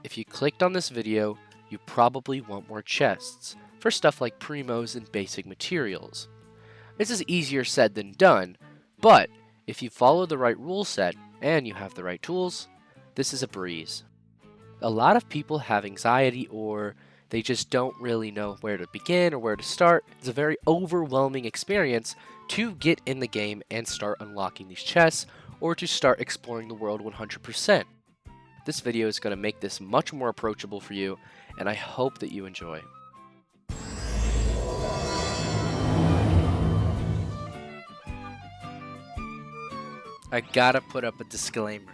If you clicked on this video, you probably want more chests for stuff like primos and basic materials. This is easier said than done, but if you follow the right rule set and you have the right tools, this is a breeze. A lot of people have anxiety or they just don't really know where to begin or where to start. It's a very overwhelming experience to get in the game and start unlocking these chests or to start exploring the world 100%. This video is going to make this much more approachable for you, and I hope that you enjoy. I gotta put up a disclaimer.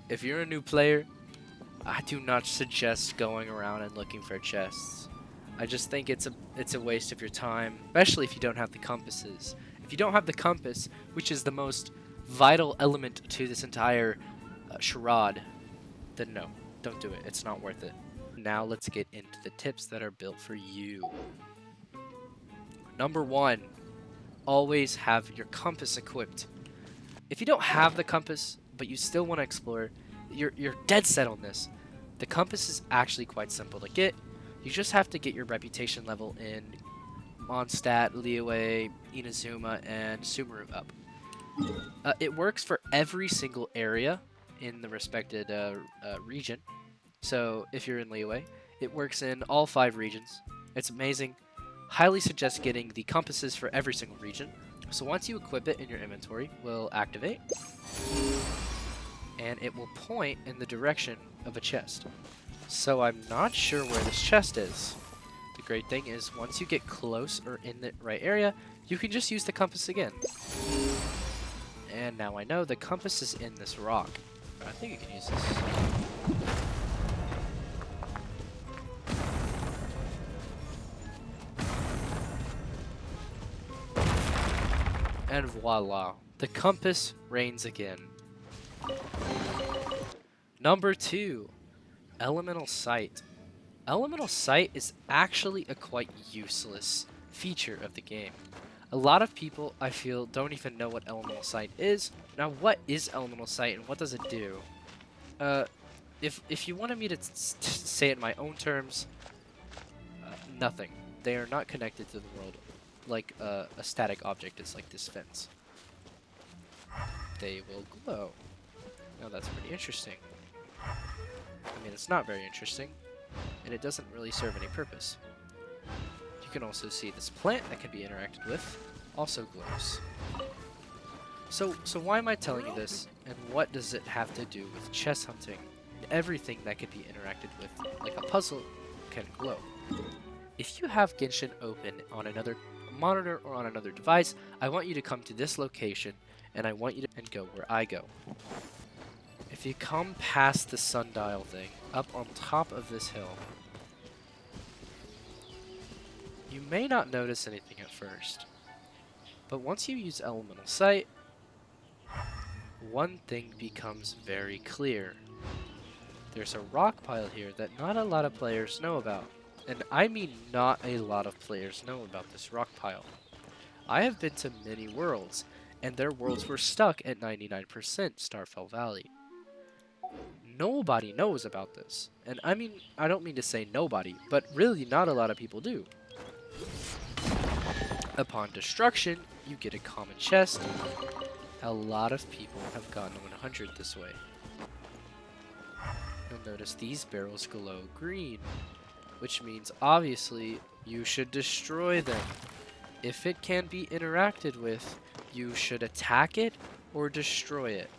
If you're a new player, I do not suggest going around and looking for chests. I just think it's a waste of your time, especially if you don't have the compasses. If you don't have the compass, which is the most vital element to this entire charade, then no, don't do it. It's not worth it. Now let's get into the tips that are built for you. Number 1, always have your compass equipped. If you don't have the compass, but you still want to explore, you're dead set on this. The compass is actually quite simple to get. You just have to get your reputation level in Mondstadt, Liyue, Inazuma, and Sumeru up. It works for every single area in the respected region. So if you're in Liyue, it works in all 5 regions. It's amazing. Highly suggest getting the compasses for every single region. So once you equip it in your inventory, will activate, and it will point in the direction of a chest. So I'm not sure where this chest is. The great thing is once you get close or in the right area, you can just use the compass again. And now I know the compass is in this rock. I think you can use this. And voila, the compass reigns again. Number 2, Elemental Sight. Elemental Sight is actually a quite useless feature of the game. A lot of people, I feel, don't even know what Elemental Sight is. Now, what is Elemental Sight and what does it do? If you wanted me to say it in my own terms, nothing. They are not connected to the world like a static object is like this fence. They will glow. Now that's pretty interesting. I mean, it's not very interesting, and it doesn't really serve any purpose. You can also see this plant that can be interacted with also glows. So why am I telling you this, and what does it have to do with chest hunting and everything that can be interacted with, like a puzzle, can glow? If you have Genshin open on another monitor or on another device, I want you to come to this location, and I want you to go where I go. If you come past the sundial thing, up on top of this hill, you may not notice anything at first, but once you use Elemental Sight, one thing becomes very clear. There's a rock pile here that not a lot of players know about, and I mean not a lot of players know about this rock pile. I have been to many worlds, and their worlds were stuck at 99% Starfell Valley. Nobody knows about this. And I mean, I don't mean to say nobody, but really not a lot of people do. Upon destruction, you get a common chest. A lot of people have gotten 100 this way. You'll notice these barrels glow green, which means obviously you should destroy them. If it can be interacted with, you should attack it or destroy it.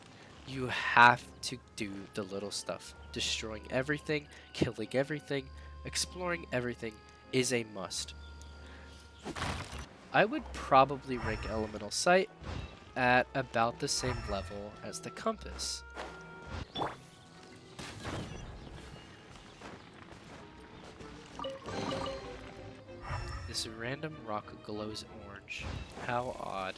You have to do the little stuff. Destroying everything, killing everything, exploring everything is a must. I would probably rank Elemental Sight at about the same level as the compass. This random rock glows orange. How odd.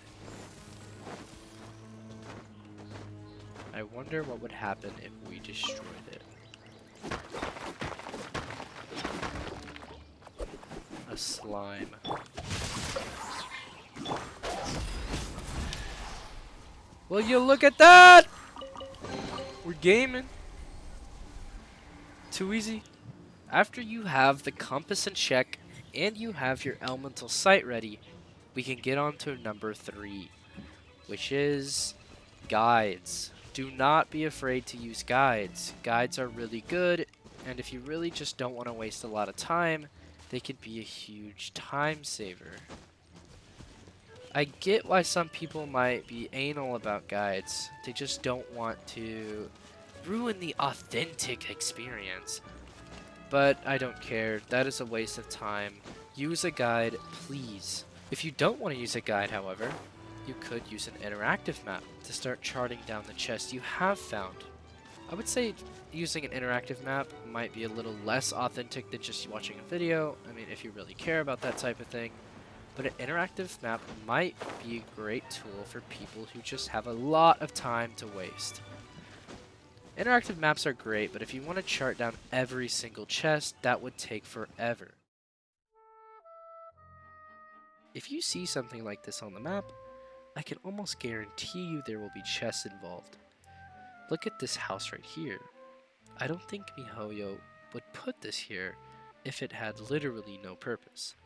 I wonder what would happen if we destroyed it. A slime. Will you look at that? We're gaming. too easy? After you have the compass in check and you have your elemental sight ready, we can get on to number 3, which is guides. Do not be afraid to use guides. Guides are really good, and if you really just don't want to waste a lot of time, they can be a huge time saver. I get why some people might be anal about guides. They just don't want to ruin the authentic experience. But I don't care. That is a waste of time. Use a guide, please. If you don't want to use a guide, however, you could use an interactive map to start charting down the chest you have found. I would say using an interactive map might be a little less authentic than just watching a video. I mean, if you really care about that type of thing. But an interactive map might be a great tool for people who just have a lot of time to waste. Interactive maps are great, but if you want to chart down every single chest, that would take forever. If you see something like this on the map, I can almost guarantee you there will be chests involved. Look at this house right here. I don't think MiHoYo would put this here if it had literally no purpose.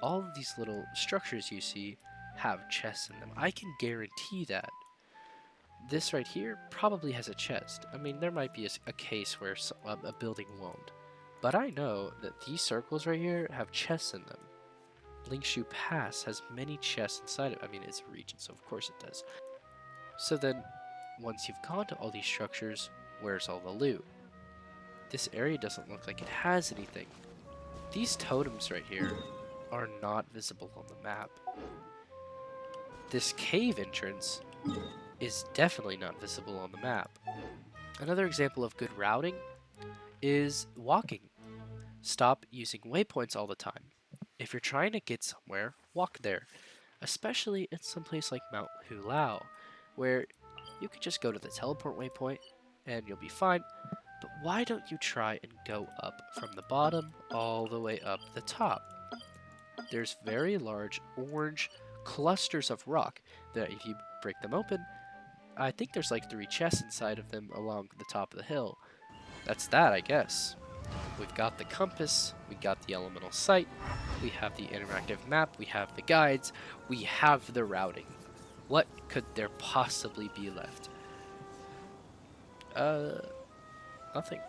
All of these little structures you see have chests in them. I can guarantee that. This right here probably has a chest. I mean, there might be a case where a building won't. But I know that these circles right here have chests in them. Lingshu Pass has many chests inside it. I mean, it's a region, so of course it does. So then, once you've gone to all these structures, where's all the loot? This area doesn't look like it has anything. These totems right here are not visible on the map. This cave entrance is definitely not visible on the map. Another example of good routing is walking. Stop using waypoints all the time. If you're trying to get somewhere, walk there, especially in some place like Mount Hulao, where you could just go to the teleport waypoint and you'll be fine. But why don't you try and go up from the bottom all the way up the top? There's very large orange clusters of rock that if you break them open, I think there's like 3 chests inside of them along the top of the hill. That's that, I guess. We've got the compass, we got the elemental sight, we have the interactive map, we have the guides, we have the routing. What could there possibly be left? Nothing.